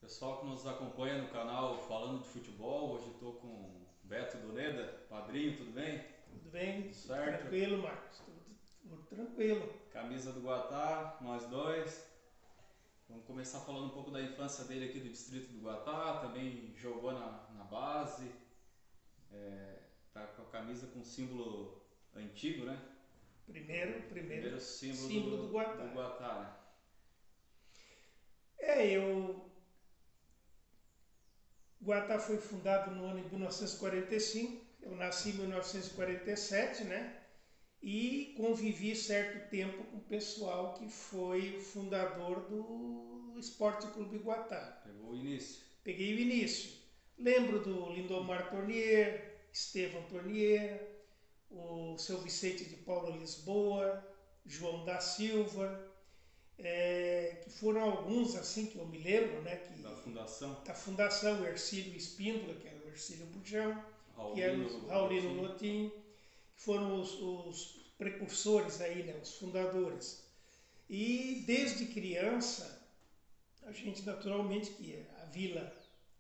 Pessoal que nos acompanha no canal Falando de Futebol, hoje estou com o Beto Doneda, padrinho, tudo bem? Tudo bem? Tudo certo? Tranquilo, Marcos? Tudo tranquilo. Camisa do Guatá, nós dois. Vamos começar falando um pouco da infância dele aqui do distrito do Guatá, também jogou na base, tá com a camisa com símbolo antigo, né? Primeiro Primeiro símbolo símbolo do do Guatá. Guatá, né? O Guatá foi fundado no ano de 1945. Eu nasci em 1947, né? E convivi certo tempo com o pessoal que foi o fundador do Esporte Clube Guatá. Pegou o início. Peguei o início. Lembro do Lindomar Tornier, Estevão Tornier, o seu Vicente de Paula Lisboa, João da Silva, que foram alguns assim que eu me lembro, né, Da fundação. da fundação, o Ercílio Espíndola, que era o Ercílio Bujão, que era Raulino o Raulino Lotin. Lotim, que foram os precursores aí, né, os fundadores. E desde criança, a gente naturalmente que a vila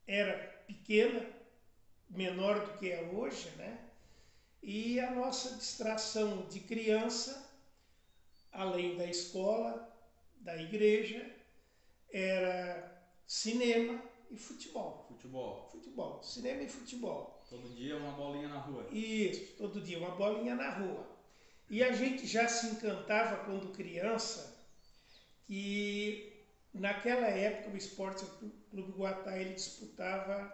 era pequena, menor do que é hoje, né? E a nossa distração de criança, além da escola, da igreja, era cinema e futebol. Futebol. Futebol, cinema e futebol. Todo dia uma bolinha na rua. Isso, todo dia uma bolinha na rua. E a gente já se encantava quando criança que naquela época o Esporte Clube Guatá ele disputava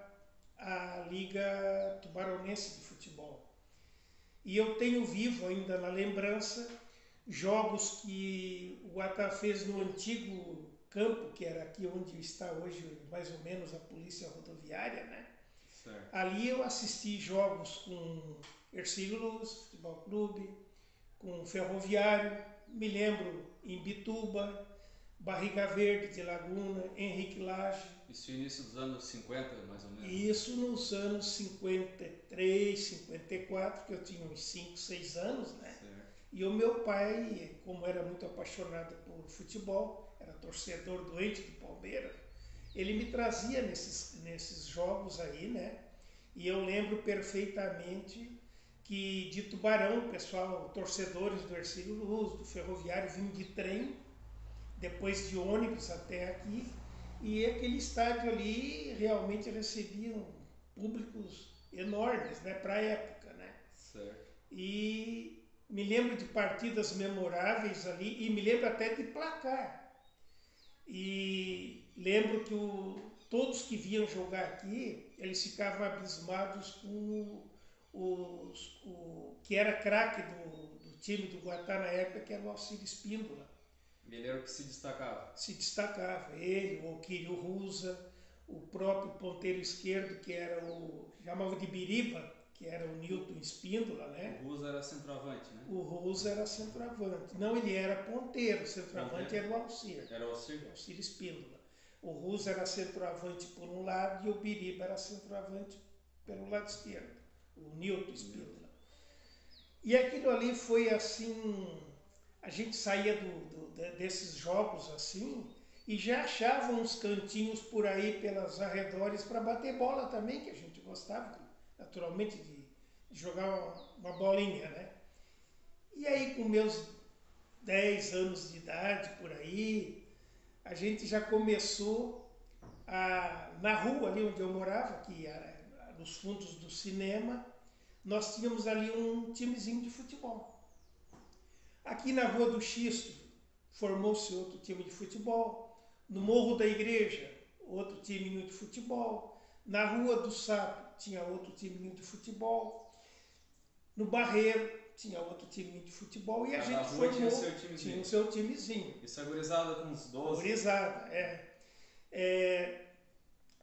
a Liga Tubaronense de Futebol. E eu tenho vivo ainda na lembrança jogos que o Guatá fez no antigo campo, que era aqui onde está hoje mais ou menos a polícia rodoviária, né? Certo. Ali eu assisti jogos com Ercílio Luz, Futebol Clube, com Ferroviário, me lembro em Bituba, Barriga Verde de Laguna, Henrique Lage. Isso no início dos anos 50, mais ou menos. E isso nos anos 53, 54, que eu tinha uns 5, 6 anos, né? Certo. E o meu pai, como era muito apaixonado por futebol, era torcedor doente do Palmeiras, ele me trazia nesses jogos aí, né? E eu lembro perfeitamente que de Tubarão, o pessoal, torcedores do Ercílio Luz, do Ferroviário, vinham de trem, depois de ônibus até aqui, e aquele estádio ali realmente recebia públicos enormes, né, para a época, né? Certo. E me lembro de partidas memoráveis ali e me lembro até de placar. E lembro que todos que vinham jogar aqui, eles ficavam abismados com o que era craque do time do Guatá na época, que era o Alcir Espíndola. Ele era o que se destacava. Se destacava ele, o Quírio Rusa, o próprio ponteiro esquerdo, que era o chamava de Biriba, que era o Newton Espíndola, né? O Rusa era centroavante, né? O Rusa era centroavante. Não, ele era ponteiro, o centroavante Ponteiro. era o Alcir. Era o Alcir? Alcir Espíndola. O Rusa era centroavante por um lado e o Biriba era centroavante pelo lado esquerdo, o Newton Espíndola. E aquilo ali foi assim, a gente saía desses jogos assim e já achava uns cantinhos por aí pelas arredores para bater bola também, que a gente gostava naturalmente de jogar uma bolinha, né? E aí com meus 10 anos de idade por aí, a gente já começou na rua ali onde eu morava, que era nos fundos do cinema, nós tínhamos ali um timezinho de futebol. Aqui na Rua do Xisto formou-se outro time de futebol. No Morro da Igreja, outro time de futebol. Na Rua do Sapo tinha outro time de futebol. No Barreiro tinha outro time de futebol e a Cada gente rua formou. tinha o seu timezinho. Tinha o seu timezinho. Isso é gurizada com uns 12. Gurizada,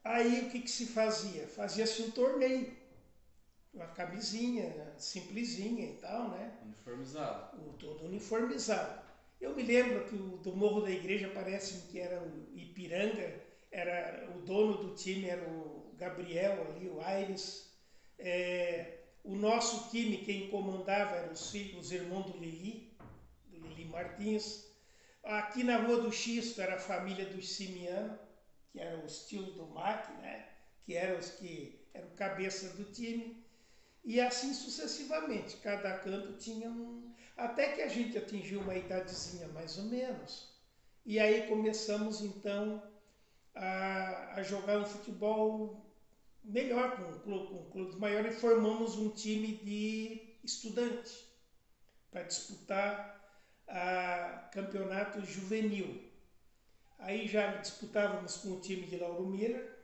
Aí o que se fazia? Fazia-se um torneio, uma camisinha simplesinha e tal, né? Uniformizado. Todo uniformizado. Eu me lembro que do Morro da Igreja parece que era o Ipiranga, era o dono do time era o Gabriel ali, o Aires. O nosso time, quem comandava eram os irmãos do Lili Martins. Aqui na Rua do Xisto era a família dos Simiano, que eram os tios do MAC, né? Que eram os que eram cabeça do time. E assim sucessivamente, cada canto tinha um... Até que a gente atingiu uma idadezinha mais ou menos. E aí começamos então a jogar um futebol melhor com clubes maiores e formamos um time de estudante para disputar a campeonato juvenil. Aí já disputávamos com o time de Lauro Miller.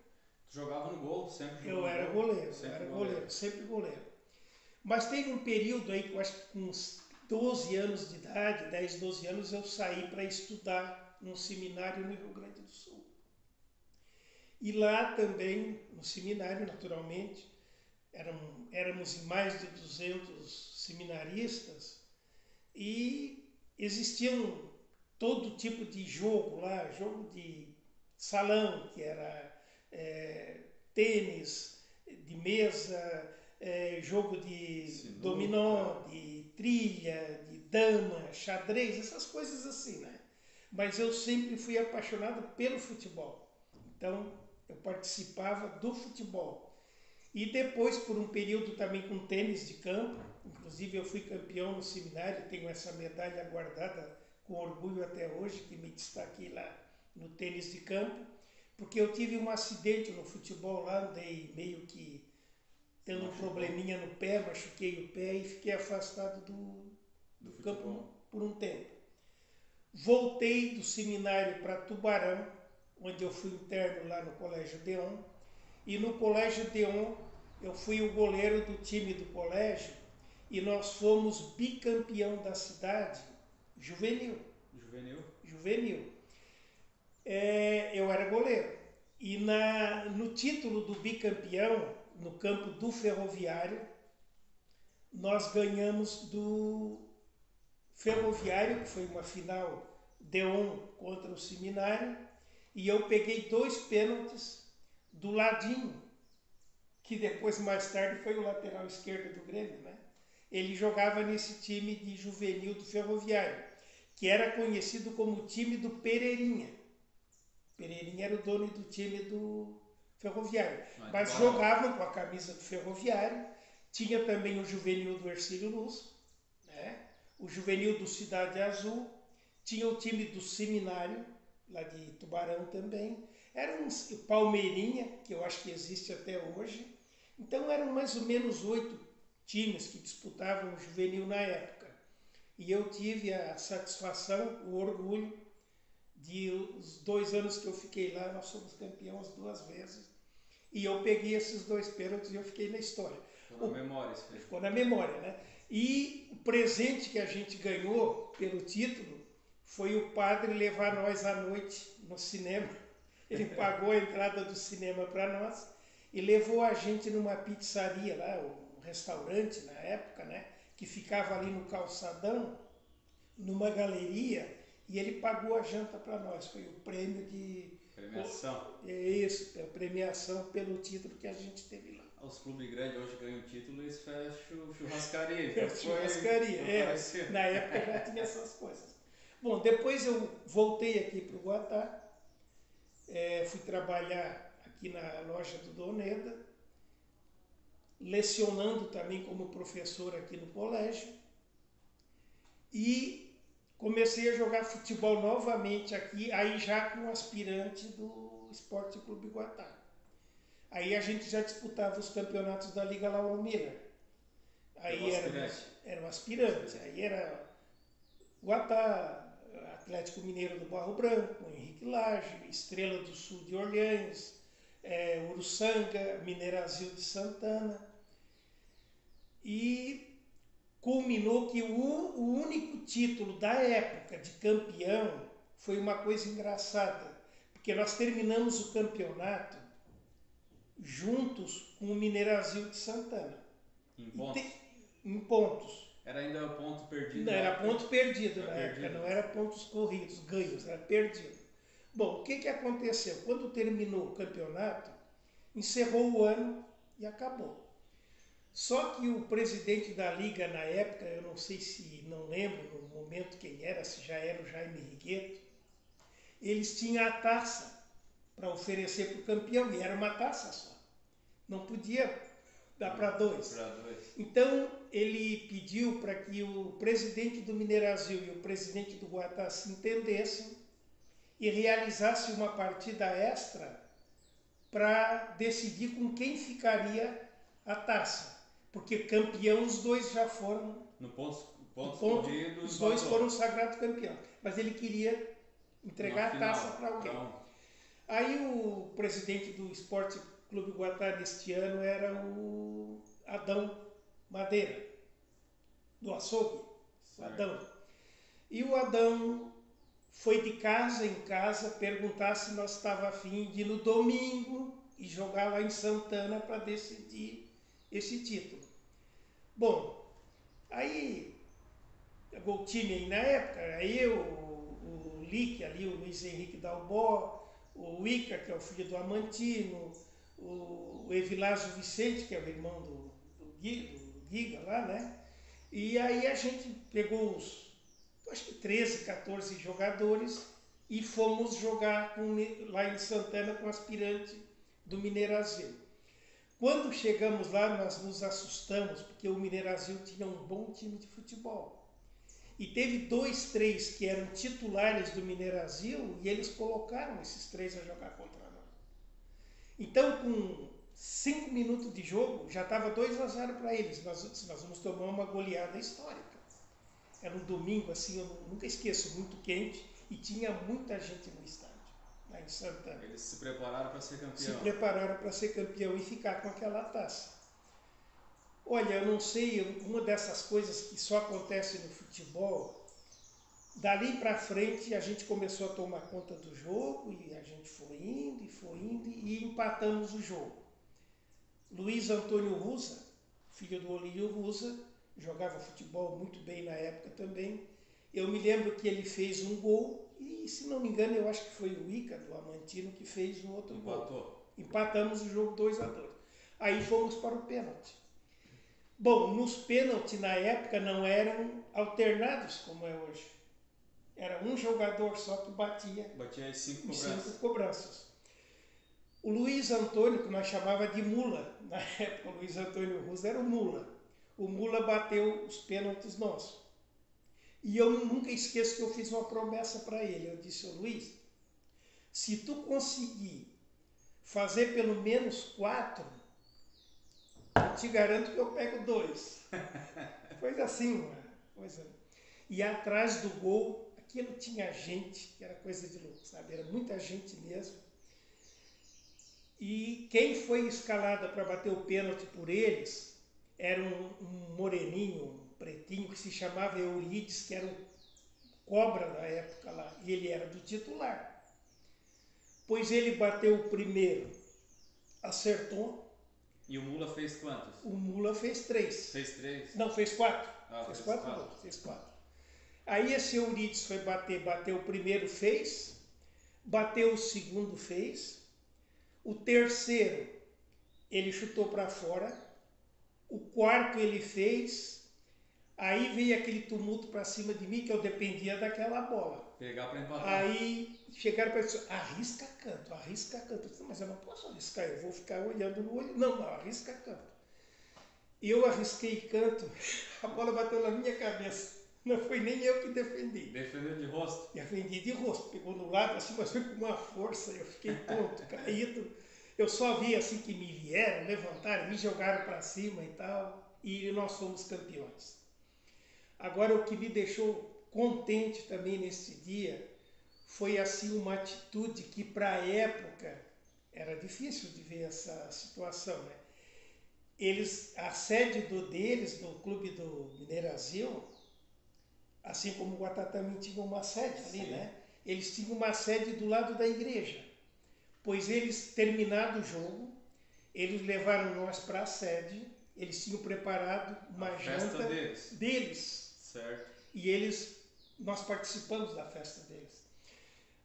Tu jogava no gol, sempre Eu jogou era no gol? goleiro, Sempre eu era goleiro. goleiro, sempre goleiro. Mas teve um período aí que eu acho que com uns 12 anos de idade, 10, 12 anos, eu saí para estudar num seminário no Rio Grande do Sul. E lá também, no seminário, naturalmente, éramos em mais de 200 seminaristas e existiam todo tipo de jogo lá, jogo de salão, que era tênis, de mesa, jogo de Sinuca, dominó, de trilha, de dama, xadrez, essas coisas assim, né? Mas eu sempre fui apaixonado pelo futebol. Então, eu participava do futebol. E depois, por um período também com tênis de campo, inclusive eu fui campeão no seminário, tenho essa medalha guardada com orgulho até hoje, que me destaquei lá no tênis de campo, porque eu tive um acidente no futebol lá, andei meio que tendo um probleminha no pé, machuquei o pé e fiquei afastado do campo por um tempo. Voltei do seminário para Tubarão, onde eu fui interno lá no Colégio Deon, e no Colégio Deon eu fui o goleiro do time do colégio e nós fomos bicampeão da cidade juvenil. Juvenil. Eu era goleiro. E no título do bicampeão, no campo do Ferroviário, nós ganhamos do Ferroviário, que foi uma final Deon contra o Seminário, e eu peguei 2 pênaltis do Ladinho, que depois, mais tarde, foi o lateral esquerdo do Grêmio, né? Ele jogava nesse time de juvenil do Ferroviário, que era conhecido como o time do Pereirinha. Pereirinha era o dono do time do Ferroviário. Mas jogavam com a camisa do Ferroviário. Tinha também o juvenil do Hercílio Luz, né? O juvenil do Cidade Azul. Tinha o time do Seminário, lá de Tubarão também. Era um Palmeirinha, que eu acho que existe até hoje. Então eram mais ou menos 8 times que disputavam o juvenil na época. E eu tive a satisfação, o orgulho, de os 2 anos que eu fiquei lá, nós fomos campeões 2 vezes. E eu peguei esses 2 pênaltis e eu fiquei na história. Ficou na memória isso aí. Ficou na memória, né? E o presente que a gente ganhou pelo título foi o padre levar nós à noite no cinema. Ele pagou a entrada do cinema para nós e levou a gente numa pizzaria lá, um restaurante na época, né? Que ficava ali no calçadão, numa galeria, e ele pagou a janta para nós. Foi o prêmio de... Premiação. Isso, a premiação pelo título que a gente teve lá. Os clubes grandes hoje ganham título e eles fecham churrascaria. Então churrascaria, na época já tinha essas coisas. Bom, depois eu voltei aqui para o Guatá, fui trabalhar aqui na loja do Doneda, lecionando também como professor aqui no colégio, e comecei a jogar futebol novamente aqui, aí já com aspirante do Esporte Clube Guatá. Aí a gente já disputava os campeonatos da Liga Lauro Miller. Aí era um aspirante. Aí era Guatá, Atlético Mineiro do Barro Branco, Henrique Lage, Estrela do Sul de Orleans, Uruçanga, Minerazil de Santana. E culminou que o único título da época de campeão foi uma coisa engraçada, porque nós terminamos o campeonato juntos com o Minerazil de Santana. Em pontos? Em pontos. Era ainda ponto perdido? Não, era ponto perdido na época, não era pontos corridos, ganhos, era perdido. Bom, o que aconteceu? Quando terminou o campeonato, encerrou o ano e acabou. Só que o presidente da Liga na época, eu não sei se, não lembro no momento quem era, se já era o Jaime Rigueto, eles tinham a taça para oferecer para o campeão, e era uma taça só. Não podia dar para dois. Então, ele pediu para que o presidente do Mineirasil e o presidente do Guatá se entendessem e realizasse uma partida extra para decidir com quem ficaria a taça. Porque campeão os dois já foram. No ponto os dois foram sagrados campeão. Mas ele queria entregar a taça para alguém. Então. Aí o presidente do Esporte Clube Guatá deste ano era o Adão Madeira, do açougue. Adão. E o Adão foi de casa em casa perguntar se nós estava afim de ir no domingo e jogar lá em Santana para decidir esse título. Bom, aí o time aí na época, aí eu, o Lick ali, o Luiz Henrique Dalbó, o Ica, que é o filho do Amantino, o Evilásio Vicente, que é o irmão do Giga lá, né? E aí a gente pegou acho que 13, 14 jogadores e fomos jogar lá em Santana com o aspirante do Mineirasil. Quando chegamos lá, nós nos assustamos, porque o Mineirasil tinha um bom time de futebol. E teve 2, 3 que eram titulares do Mineirasil e eles colocaram esses 3 a jogar contra nós. Então, com 5 minutos de jogo, já estava 2-0 para eles. Nós vamos tomar uma goleada histórica. Era um domingo, assim, eu nunca esqueço, muito quente e tinha muita gente no estádio, lá em Santana. Eles se prepararam para ser campeão. Se prepararam para ser campeão e ficar com aquela taça. Olha, eu não sei, uma dessas coisas que só acontece no futebol, dali para frente a gente começou a tomar conta do jogo e a gente foi indo e empatamos o jogo. Luiz Antônio Rusa, filho do Olívio Rusa, jogava futebol muito bem na época também. Eu me lembro que ele fez um gol e, se não me engano, eu acho que foi o Ica, do Amantino, que fez um outro gol. Empatamos o jogo 2-2. Aí fomos para o pênalti. Bom, nos pênaltis na época não eram alternados como é hoje. Era um jogador só que batia as 5 cobranças. O Luiz Antônio, que nós chamava de Mula, na época o Luiz Antônio Russo era o Mula. O Mula bateu os pênaltis nossos. E eu nunca esqueço que eu fiz uma promessa para ele. Eu disse, Luiz, se tu conseguir fazer pelo menos 4, eu te garanto que eu pego 2. Foi assim, uma coisa. E atrás do gol, aquilo tinha gente, que era coisa de louco, sabe? Era muita gente mesmo. E quem foi escalada para bater o pênalti por eles era um moreninho, um pretinho, que se chamava Eurides, que era o cobra da época lá. E ele era do titular. Pois ele bateu o primeiro, acertou. E o Mula fez quantos? O Mula fez 3. Fez 3? Não, fez 4. Fez 4. Fez 4. Aí esse Eurides foi bateu o primeiro, fez. Bateu o segundo, fez. O terceiro, ele chutou para fora. O quarto ele fez. Aí veio aquele tumulto para cima de mim, que eu dependia daquela bola. Pegar para empatar. Aí chegaram para dizer, arrisca canto, arrisca canto. Eu disse, mas eu não posso arriscar, eu vou ficar olhando no olho. Não, arrisca canto. E eu arrisquei canto, a bola bateu na minha cabeça. Não foi nem eu que defendi. Defendeu de rosto? Defendi de rosto. Pegou no lado assim, mas foi com uma força. Eu fiquei tonto, caído. Eu só vi assim que me vieram, levantaram, me jogaram para cima e tal. E nós fomos campeões. Agora, o que me deixou contente também nesse dia foi assim uma atitude que para a época era difícil de ver essa situação, né? A sede deles, do clube do Mineirasil, assim como o Guatá também tinha uma sede ali, sim, né? Eles tinham uma sede do lado da igreja, pois eles, terminado o jogo, eles levaram nós para a sede, eles tinham preparado uma janta deles. Certo. E nós participamos da festa deles.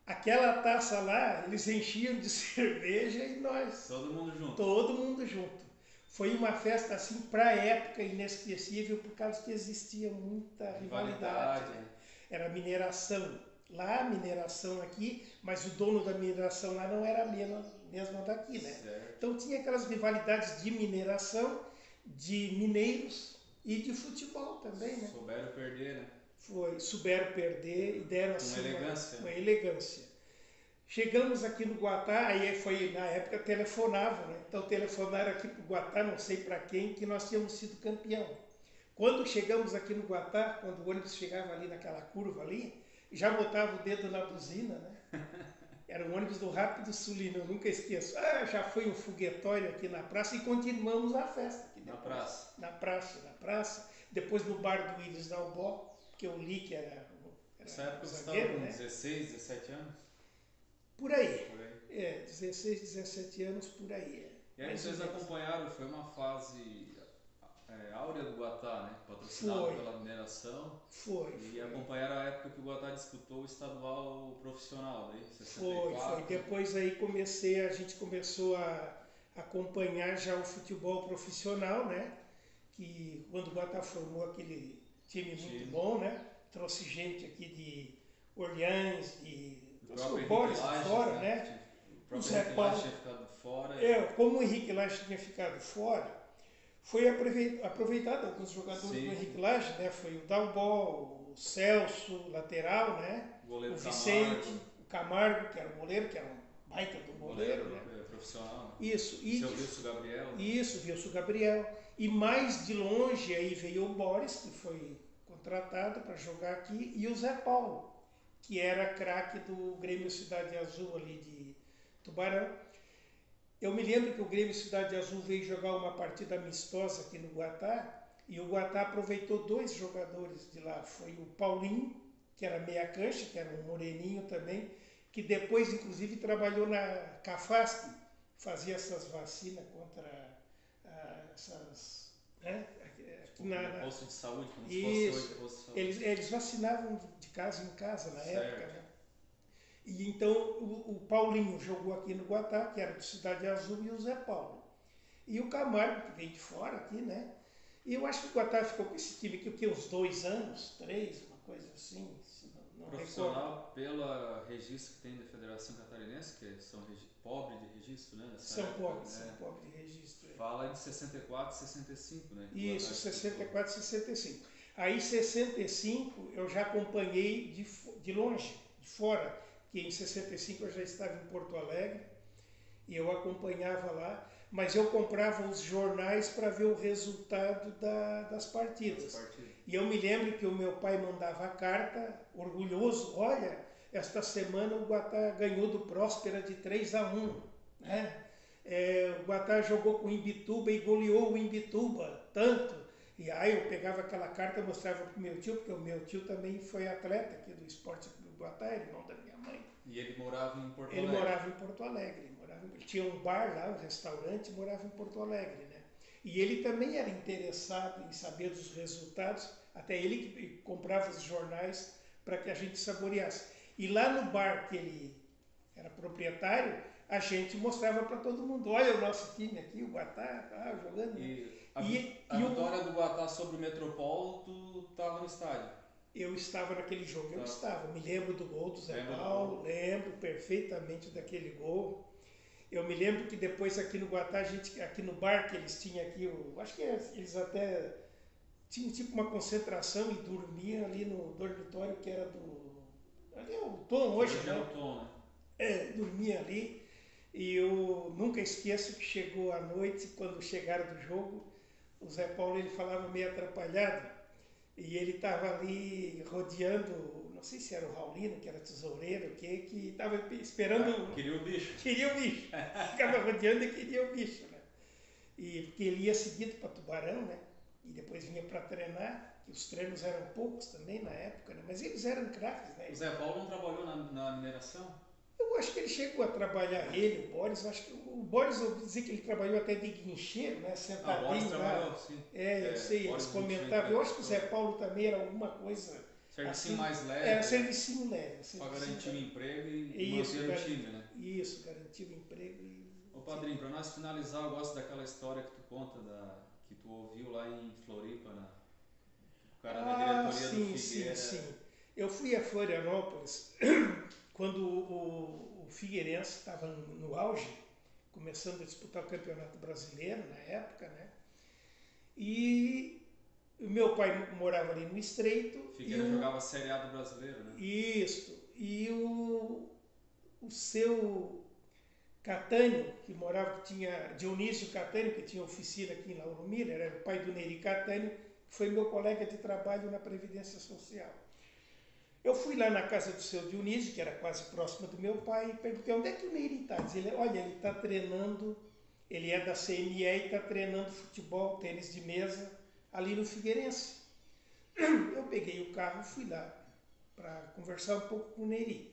Aquela taça lá, eles enchiam de cerveja e nós... Todo mundo junto. Todo mundo junto. Foi uma festa, assim, para a época, inesquecível, por causa que existia muita rivalidade. Né? Era mineração. lá a mineração aqui, mas o dono da mineração lá não era a mesma daqui, né? Certo. Então tinha aquelas rivalidades de mineração, de mineiros e de futebol também, né? Souberam perder, né? Souberam perder e deram assim elegância. uma elegância. Chegamos aqui no Guatá, aí foi na época telefonavam, né? Então telefonaram aqui para o Guatá, não sei para quem, que nós tínhamos sido campeão. Quando chegamos aqui no Guatá, quando o ônibus chegava ali naquela curva ali, já botava o dedo na buzina, né? Era um ônibus do Rápido Sulino, eu nunca esqueço. Já foi um foguetório aqui na praça e continuamos a festa. Aqui na praça? Na praça. Depois no bar do Willis Dalbó, que eu li que era Nessa época você zagueiro, estava com né? 16, 17 anos? Por aí. 16, 17 anos, por aí. E aí vocês acompanharam, foi uma fase áurea do Guatá, né? Patrocinado pela mineração. Foi. Acompanharam a época que o Guatá disputou o estadual profissional, daí, 64. Foi. Depois aí a gente começou a acompanhar já o futebol profissional, né? Que quando o Guatá formou aquele time muito bom, né? Trouxe gente aqui de Orleans, o Boris de fora, né? O Zé Paulo tinha ficado fora. Como o Henrique Lage tinha ficado fora, foi aproveitado alguns jogadores do Henrique Lage, né? Foi o Dalbó, o Celso, lateral, né? O Vicente, o Camargo, que era o goleiro, que era um baita do goleiro, né? Profissional. Isso. E seu Wilson Gabriel. Isso, Wilson Gabriel. E mais de longe aí veio o Boris, que foi contratado para jogar aqui, e o Zé Paulo, que era craque do Grêmio Cidade Azul ali de Tubarão. Eu me lembro que o Grêmio Cidade Azul veio jogar uma partida amistosa aqui no Guatá, e o Guatá aproveitou 2 jogadores de lá. Foi o Paulinho, que era meia cancha, que era um moreninho também, que depois inclusive trabalhou na Cafasc, fazia essas vacinas contra essas... Né? Posto de saúde, como se fosse hoje posto de saúde. Eles vacinavam de casa em casa na época, né? E então o Paulinho jogou aqui no Guatá, que era do Cidade Azul, e o Zé Paulo. E o Camargo, que veio de fora aqui, né? E eu acho que o Guatá ficou com esse time aqui, uns 2 anos, 3, uma coisa assim. Não profissional pela registro que tem da Federação Catarinense, que são pobres de registro, né? São pobres de registro. Fala de 64 e 65, né? Isso, 64 e 65. Aí 65 eu já acompanhei de longe, de fora, que em 65 eu já estava em Porto Alegre e eu acompanhava lá, mas eu comprava os jornais para ver o resultado das partidas. E eu me lembro que o meu pai mandava a carta, orgulhoso, olha, esta semana o Guatá ganhou do Próspera de 3-1, né? O Guatá jogou com o Imbituba e goleou o Imbituba, tanto. E aí eu pegava aquela carta e mostrava para o meu tio, porque o meu tio também foi atleta aqui do Esporte do Guatá, irmão da minha mãe. E ele morava em Porto Alegre? Ele morava em Porto Alegre. Ele tinha um bar lá, um restaurante, e morava em Porto Alegre, né? E ele também era interessado em saber dos resultados, até ele que comprava os jornais para que a gente saboreasse. E lá no bar que ele era proprietário, a gente mostrava para todo mundo, olha o nosso time aqui, o Guatá, jogando. A vitória do Guatá sobre o Metropol, tu estava no estádio? Eu estava naquele jogo, eu estava. Me lembro do gol do Zé Paulo, lembro perfeitamente daquele gol. Eu me lembro que depois aqui no Guatá, aqui no bar que eles tinham aqui, acho que eles até tinham tipo uma concentração e dormiam ali no dormitório que era ali é o Tom hoje, né? É o Tom, né? Dormia ali. E eu nunca esqueço que chegou à noite, quando chegaram do jogo, o Zé Paulo ele falava meio atrapalhado. E ele estava ali rodeando, não sei se era o Raulino, que era tesoureiro, que estava esperando... Queria o bicho. Queria o bicho. Ficava rodeando e queria o bicho, né? E porque ele ia seguido para Tubarão, né? E depois vinha para treinar, que os treinos eram poucos também na época, né? Mas eles eram craques, né? O Zé Paulo não trabalhou na mineração? Eu acho que ele chegou a trabalhar, o Boris, acho que o Boris, eu ouvi dizer que ele trabalhou até de guincheiro, né? Sentadinho o Boris lá. Trabalhou, sim. Eu sei, eles comentavam. Eu acho que o Zé Paulo também era alguma coisa... Servicinho assim, mais leve. Era servicinho leve. Para garantir o emprego e manter o time, né? Isso, garantir o emprego Ô Padrinho, para nós finalizar, eu gosto daquela história que tu conta, que tu ouviu lá em Floripa, o cara da diretoria do Figueira. Sim. Eu fui a Florianópolis quando o Figueirense estava no auge, começando a disputar o Campeonato Brasileiro na época, né? E o meu pai morava ali no Estreito. Figueira jogava a Série A do Brasileiro, né? Isso. E o seu Catânio, que morava, que tinha Dionísio Catânio, que tinha oficina aqui em Lauro Miller, era o pai do Neri Catânio, que foi meu colega de trabalho na Previdência Social. Eu fui lá na casa do seu Dionísio, que era quase próxima do meu pai, e perguntei onde é que o Neri está. Ele, olha, ele está treinando, ele é da CME e está treinando futebol, tênis de mesa, ali no Figueirense. Eu peguei o carro e fui lá para conversar um pouco com o Neri.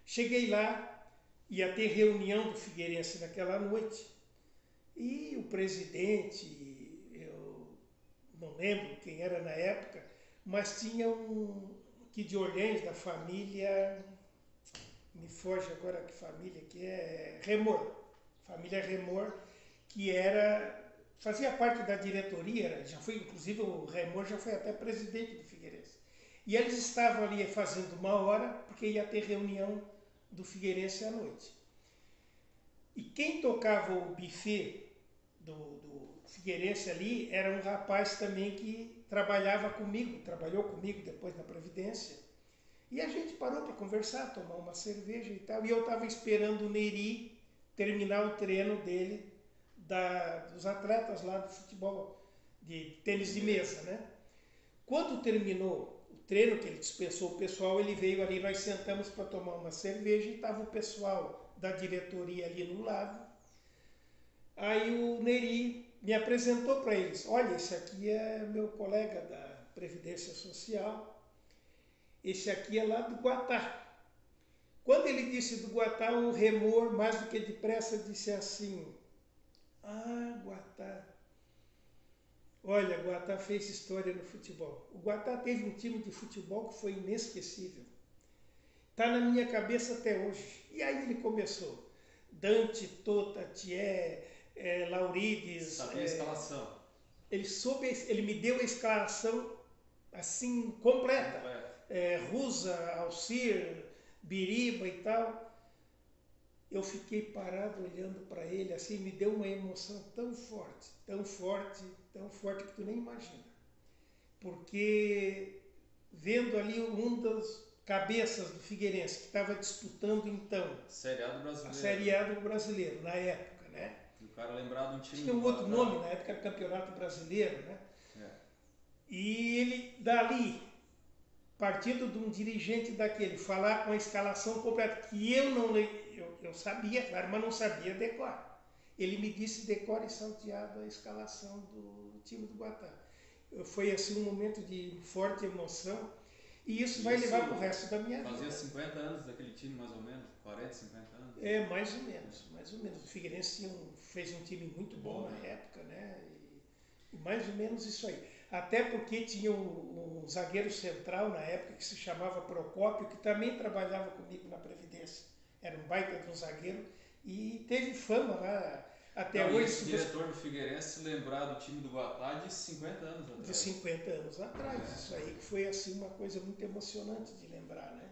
Cheguei lá, ia ter reunião do Figueirense naquela noite, e o presidente, eu não lembro quem era na época, mas tinha um que de Orleans, da família, me foge agora que família que é, Remor, família Remor, que fazia parte da diretoria, já foi, inclusive o Remor já foi até presidente do Figueirense. E eles estavam ali fazendo uma hora, porque ia ter reunião do Figueirense à noite. E quem tocava o buffet do Figueirense ali era um rapaz também que trabalhou comigo depois na Previdência. E a gente parou para conversar, tomar uma cerveja e tal. E eu estava esperando o Neri terminar o treino dele, dos atletas lá do futebol, de tênis de mesa, né? Quando terminou o treino, que ele dispensou o pessoal, ele veio ali, nós sentamos para tomar uma cerveja e estava o pessoal da diretoria ali no lado. Aí o Neri me apresentou para eles. Olha, esse aqui é meu colega da Previdência Social, esse aqui é lá do Guatá. Quando ele disse do Guatá, o Remor, mais do que depressa, disse assim, ah, Guatá. Olha, o Guatá fez história no futebol. O Guatá teve um time de futebol que foi inesquecível. Está na minha cabeça até hoje. E aí ele começou. Dante, Tota, Thier, Laurides. Sabia a escalação. Ele me deu a escalação assim completa. Rusa, Alcir, Biriba e tal. Eu fiquei parado olhando para ele, assim, me deu uma emoção tão forte, tão forte, tão forte que tu nem imagina. Porque vendo ali um das cabeças do Figueirense, que estava disputando então Série A do Brasileiro. A Série A do Brasileiro, na época, né? E o cara lembrado de um time. Tinha um outro nome, na época era Campeonato Brasileiro, né? E ele, dali, partindo de um dirigente daquele, falar com a escalação completa, que eu sabia, claro, mas não sabia decorar. Ele me disse decora e salteado a escalação do time do Guatá. Foi assim um momento de forte emoção e isso vai levar para o resto da minha vida. Fazia 50 anos daquele time, mais ou menos? 40, 50 anos? É, mais ou menos, mais ou menos. O Figueirense fez um time muito bom na época, né? E mais ou menos isso aí. Até porque tinha um zagueiro central na época que se chamava Procópio, que também trabalhava comigo na Previdência. Era um baita de um zagueiro e teve fama lá até hoje. Esse diretor do Figueirense lembrar do time do Guatá de 50 anos atrás. De 50 anos atrás. Isso aí que foi assim uma coisa muito emocionante de lembrar, né?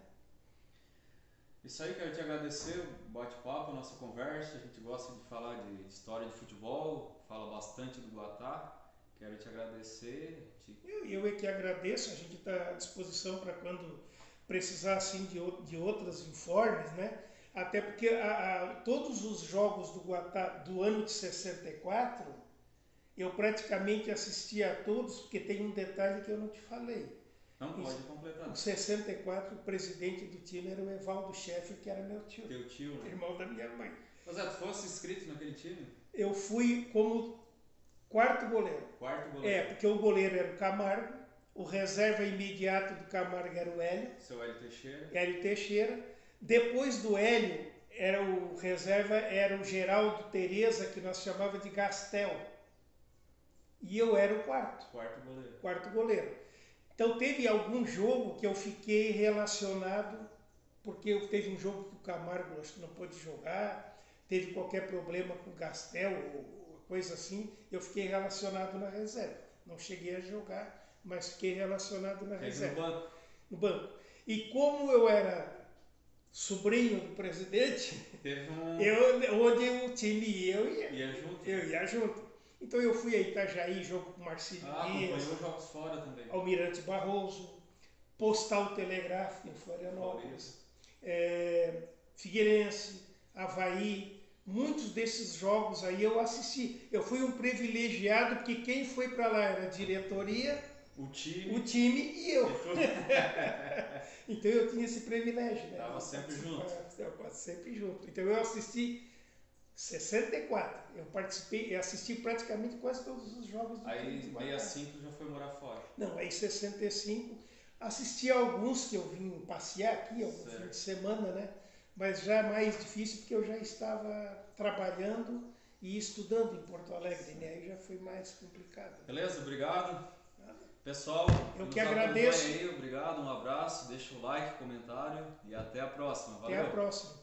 Isso aí, quero te agradecer o bate-papo, a nossa conversa. A gente gosta de falar de história de futebol, fala bastante do Guatá. Quero te agradecer. Eu é que agradeço, a gente está à disposição para quando precisar assim, de outros informes, né? Até porque todos os jogos do Guatá do ano de 64, eu praticamente assisti a todos, porque tem um detalhe que eu não te falei. Não pode completar. Em 64, o presidente do time era o Evaldo Scheffer, que era meu tio. Teu tio, né? Irmão da minha mãe. Mas tu fosse inscrito naquele time? Eu fui como quarto goleiro. Quarto goleiro? Porque o goleiro era o Camargo, o reserva imediato do Camargo era o Hélio. Seu Hélio Teixeira. Hélio Teixeira. Depois do Hélio, o reserva era o Geraldo Tereza, que nós chamava de Gastel. E eu era o quarto. Quarto goleiro. Quarto goleiro. Então teve algum jogo que eu fiquei relacionado, porque teve um jogo que o Camargo acho que não pôde jogar, teve qualquer problema com o Gastel ou coisa assim, eu fiquei relacionado na reserva. Não cheguei a jogar, mas fiquei relacionado na reserva. No banco. no banco. E como eu era sobrinho do presidente, Teve onde o time ia, ia junto? eu ia junto. Então eu fui a Itajaí, jogo com Marcílio Dias, acompanhou jogos fora também. Almirante Barroso, Postal Telegráfico em Florianópolis, Figueirense, Avaí, muitos desses jogos aí eu assisti. Eu fui um privilegiado porque quem foi para lá era a diretoria, o time e eu. Então eu tinha esse privilégio, né? Estava sempre junto. Eu sempre junto. Então eu assisti 64. Eu assisti praticamente quase todos os jogos do Aí 65 já foi morar fora. Não, aí 65 assisti alguns que eu vim passear aqui, algum fim de semana, né? Mas já é mais difícil porque eu já estava trabalhando e estudando em Porto Alegre, né? Aí já foi mais complicado. Beleza, obrigado. Pessoal, eu que agradeço. Aí, obrigado, um abraço, deixa o like, comentário e até a próxima. Valeu. Até a próxima.